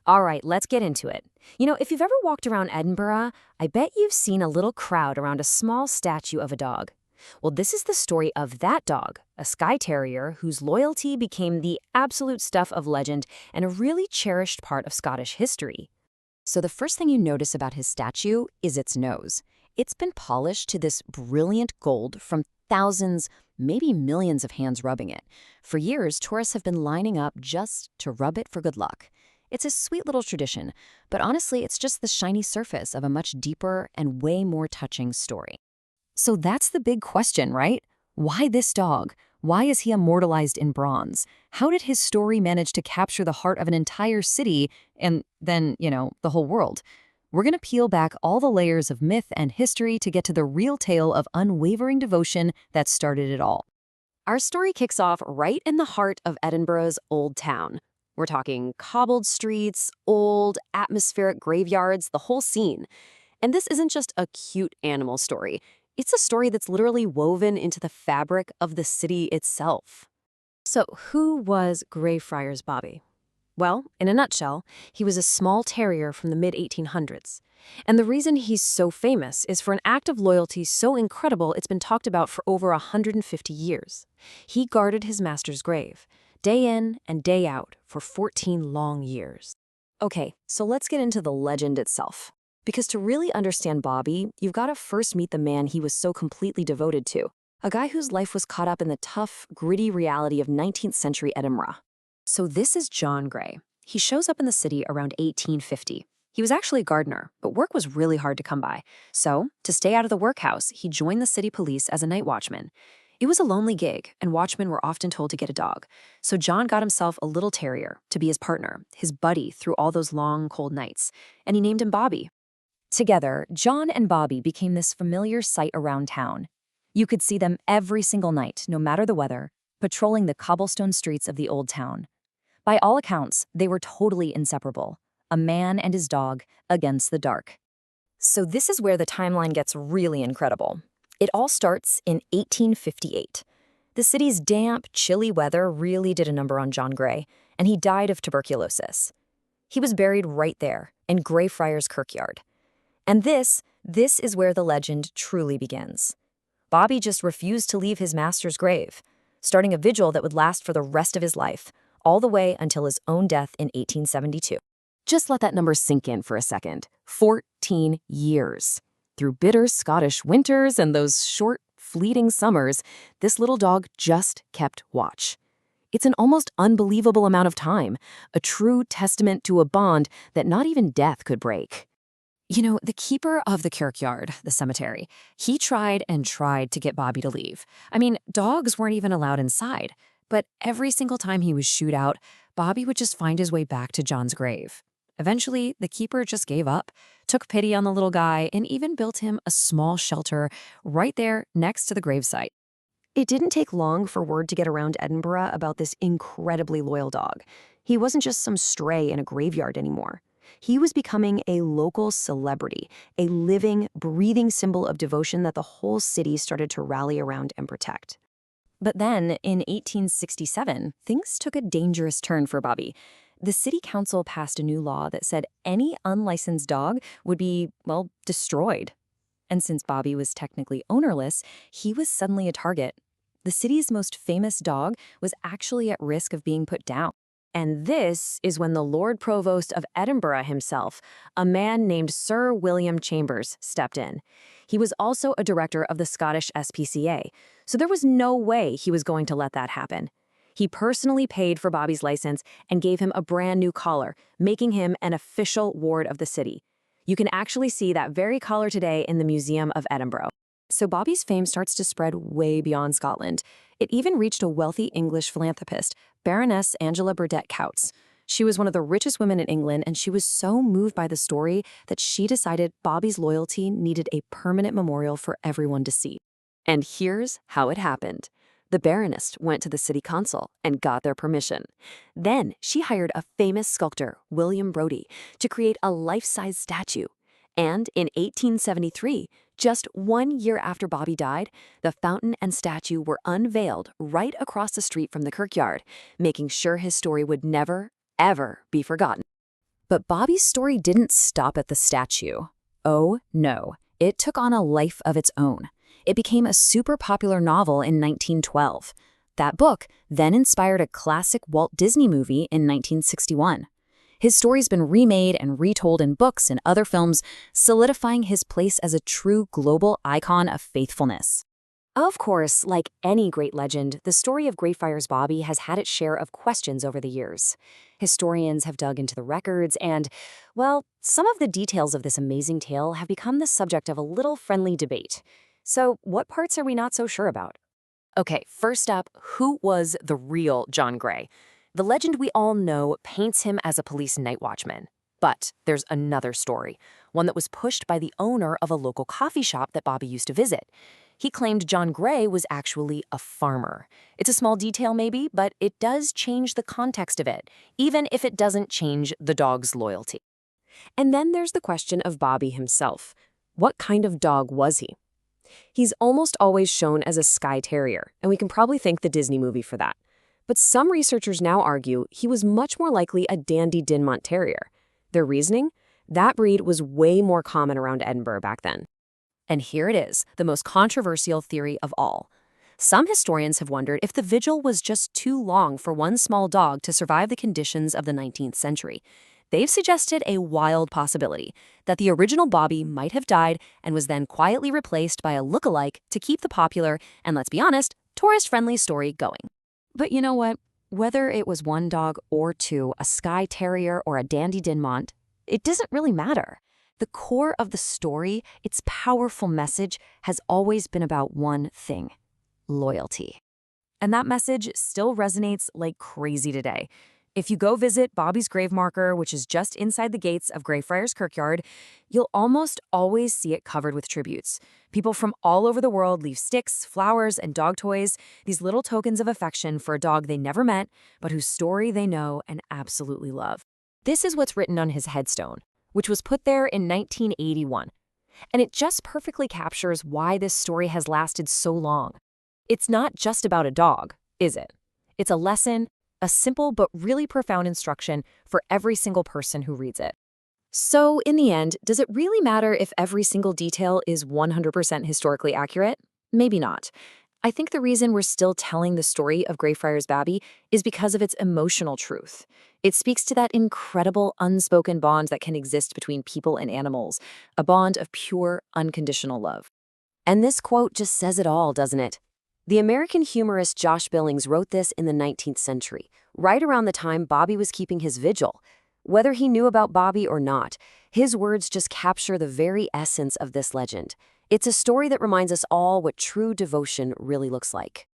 All right, let's get into it. If you've ever walked around Edinburgh, I bet you've seen a little crowd around a small statue of a dog. Well, this is the story of that dog, a Skye Terrier whose loyalty became the absolute stuff of legend and a really cherished part of Scottish history. So the first thing you notice about his statue is its nose. It's been polished to this brilliant gold from thousands, maybe millions of hands rubbing it. For years, tourists have been lining up just to rub it for good luck. It's a sweet little tradition, but honestly, it's just the shiny surface of a much deeper and way more touching story. So that's the big question, right? Why this dog? Why is he immortalized in bronze? How did his story manage to capture the heart of an entire city and then, the whole world? We're going to peel back all the layers of myth and history to get to the real tale of unwavering devotion that started it all. Our story kicks off right in the heart of Edinburgh's Old Town. We're talking cobbled streets, old, atmospheric graveyards, the whole scene. And this isn't just a cute animal story. It's a story that's literally woven into the fabric of the city itself. So, who was Greyfriars Bobby? Well, in a nutshell, he was a small terrier from the mid-1800s. And the reason he's so famous is for an act of loyalty so incredible it's been talked about for over 150 years. He guarded his master's grave, day in and day out, for 14 long years. Okay, so let's get into the legend itself. Because to really understand Bobby, you've got to first meet the man he was so completely devoted to. A guy whose life was caught up in the tough, gritty reality of 19th century Edinburgh. So this is John Grey. He shows up in the city around 1850. He was actually a gardener, but work was really hard to come by. So, to stay out of the workhouse, he joined the city police as a night watchman. It was a lonely gig, and watchmen were often told to get a dog. So John got himself a little terrier to be his partner, his buddy through all those long, cold nights. And he named him Bobby. Together, John and Bobby became this familiar sight around town. You could see them every single night, no matter the weather, patrolling the cobblestone streets of the old town. By all accounts, they were totally inseparable, a man and his dog against the dark. So this is where the timeline gets really incredible. It all starts in 1858. The city's damp, chilly weather really did a number on John Grey, and he died of tuberculosis. He was buried right there, in Greyfriars Kirkyard. And this is where the legend truly begins. Bobby just refused to leave his master's grave, starting a vigil that would last for the rest of his life, all the way until his own death in 1872. Just let that number sink in for a second. 14 years. Through bitter Scottish winters and those short, fleeting summers, this little dog just kept watch. It's an almost unbelievable amount of time, a true testament to a bond that not even death could break. The keeper of the kirkyard, the cemetery, he tried and tried to get Bobby to leave. I mean, dogs weren't even allowed inside. But every single time he was shooed out, Bobby would just find his way back to John's grave. Eventually, the keeper just gave up, took pity on the little guy, and even built him a small shelter right there next to the gravesite. It didn't take long for word to get around Edinburgh about this incredibly loyal dog. He wasn't just some stray in a graveyard anymore. He was becoming a local celebrity, a living, breathing symbol of devotion that the whole city started to rally around and protect. But then, in 1867, things took a dangerous turn for Bobby. The city council passed a new law that said any unlicensed dog would be, destroyed. And since Bobby was technically ownerless, he was suddenly a target. The city's most famous dog was actually at risk of being put down. And this is when the Lord Provost of Edinburgh himself, a man named Sir William Chambers, stepped in. He was also a director of the Scottish SPCA, so there was no way he was going to let that happen. He personally paid for Bobby's license and gave him a brand new collar, making him an official ward of the city. You can actually see that very collar today in the Museum of Edinburgh. So Bobby's fame starts to spread way beyond Scotland. It even reached a wealthy English philanthropist, Baroness Angela Burdett Coutts. She was one of the richest women in England, and she was so moved by the story that she decided Bobby's loyalty needed a permanent memorial for everyone to see. And here's how it happened. The Baroness went to the city council and got their permission. Then she hired a famous sculptor, William Brodie, to create a life-size statue. And in 1873, just 1 year after Bobby died, the fountain and statue were unveiled right across the street from the kirkyard, making sure his story would never, ever be forgotten. But Bobby's story didn't stop at the statue. Oh, no. It took on a life of its own. It became a super popular novel in 1912. That book then inspired a classic Walt Disney movie in 1961. His story's been remade and retold in books and other films, solidifying his place as a true global icon of faithfulness. Of course, like any great legend, the story of Greyfriars Bobby has had its share of questions over the years. Historians have dug into the records and, well, some of the details of this amazing tale have become the subject of a little friendly debate. So, what parts are we not so sure about? Okay, first up, who was the real John Grey? The legend we all know paints him as a police night watchman. But there's another story, one that was pushed by the owner of a local coffee shop that Bobby used to visit. He claimed John Grey was actually a farmer. It's a small detail maybe, but it does change the context of it, even if it doesn't change the dog's loyalty. And then there's the question of Bobby himself. What kind of dog was he? He's almost always shown as a Skye Terrier, and we can probably thank the Disney movie for that. But some researchers now argue he was much more likely a Dandy Dinmont Terrier. Their reasoning? That breed was way more common around Edinburgh back then. And here it is, the most controversial theory of all. Some historians have wondered if the vigil was just too long for one small dog to survive the conditions of the 19th century. They've suggested a wild possibility, that the original Bobby might have died and was then quietly replaced by a look-alike to keep the popular, and let's be honest, tourist-friendly story going. But you know what? Whether it was one dog or two, a Skye Terrier or a Dandy Dinmont, it doesn't really matter. The core of the story, its powerful message, has always been about one thing: loyalty. And that message still resonates like crazy today. If you go visit Bobby's grave marker, which is just inside the gates of Greyfriars Kirkyard, you'll almost always see it covered with tributes. People from all over the world leave sticks, flowers, and dog toys, these little tokens of affection for a dog they never met, but whose story they know and absolutely love. This is what's written on his headstone, which was put there in 1981. And it just perfectly captures why this story has lasted so long. It's not just about a dog, is it? It's a lesson, a simple but really profound instruction for every single person who reads it. So, in the end, does it really matter if every single detail is 100% historically accurate? Maybe not. I think the reason we're still telling the story of Greyfriars Bobby is because of its emotional truth. It speaks to that incredible unspoken bond that can exist between people and animals, a bond of pure, unconditional love. And this quote just says it all, doesn't it? The American humorist Josh Billings wrote this in the 19th century, right around the time Bobby was keeping his vigil. Whether he knew about Bobby or not, his words just capture the very essence of this legend. It's a story that reminds us all what true devotion really looks like.